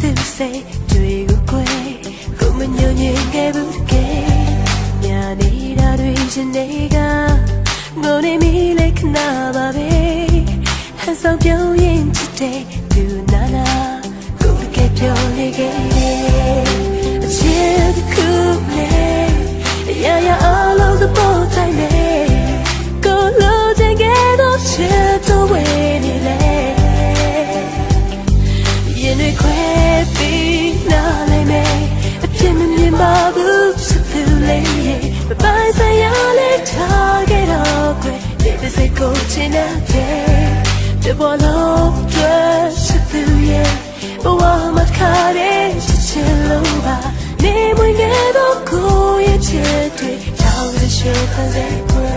သူစိတ်တွေကိုကိုမညွန့်ညင်ခဲ့ဘူးကဲညာနေတာတွေရှင်တွေကငိုနေမိလေခဏပါပဲဟန်ဆောင်ပြောင်းရင်ချစ်တဲ့သူနာနာကိုတကယ်ပြောနေခဲ့အချစ်တစ်ခုနဲ့ရာရာအလုံးသဘောတိုင်းနဲ့ကိုလိုချင်ခဲ့တော့ချစ်တော့ဝေးနေလေရင်တွေခွဲပြီးနားလိုက်မယ်အပြစ်မမြင်ပါဘူးချစ်သူလေးမပိုင်ဆိုင်ရလေထားခဲ့တော့ခွဲဒီပစိတ်ကိုချင်တဲ့တဘောလုံးတွေ့ချစ်သူရဲ့ဘဝမှာခါတဲ့ချစ်ချင်လို့ပါနေမွေငယ်တော့ကိုရဲ့ချစ်တွေထောက်ရရှိတဲ့စိတ်ခွဲ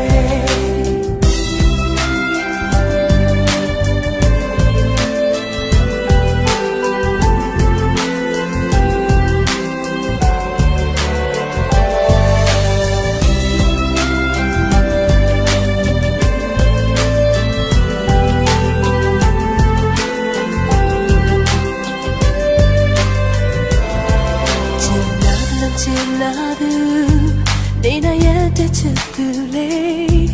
နေနိုင်ရတဲ့ချစ်သူလေး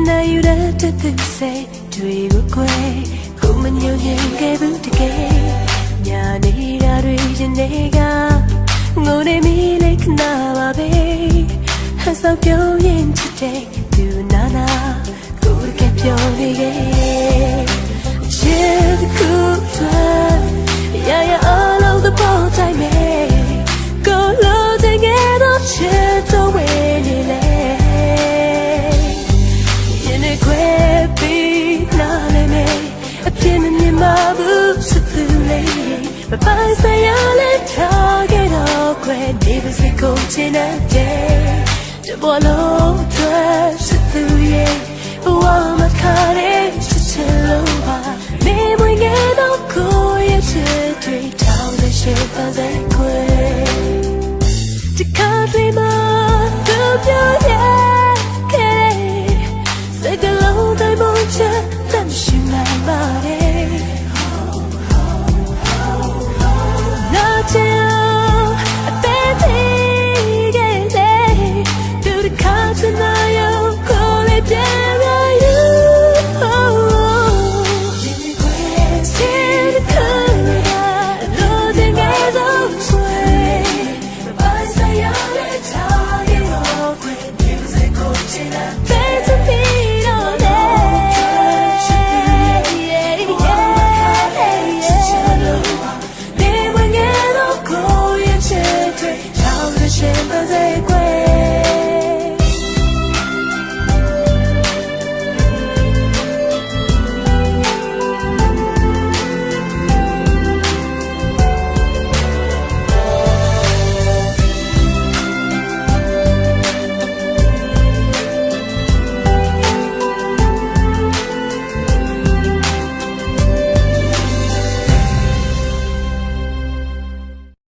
နိုင်ရတဲ့သူစိတ်တွေကိုကိုမညွန့်ညင်ခဲ့ဘူးတကယ်ညာနေတာတွေရင်တွေကငိုနေမိလေခဏပါပဲဟန်ဆောင်ပြောင်းရင်ချစ်တဲ့သူနာနာကိုတကယ်ပြောနေခဲ့ချစ်တစ်ခုတည်းရာရာအလုံးသဘောတိုင်းနဲ့ကိုလိုချင်ခဲ့တော့ချစ်တော့ဝေးနေလေရင်တွေခွဲပြီးနားလည်းမယ်အပြစ်မမြင်ပါဘူးချစ်သူလေးမပိုင်ဆိုင်ရလဲထားခဲ့တော့ခွဲနေပါစေကိုချင်တဲ့တဘောလုံးတွေ့ချစ်သူရဲ့ဘဝမှာခါတဲ့ချစ်ချင်လို့ပါနေမွေငယ်တော့ကိုရဲ့ချစ်တွေ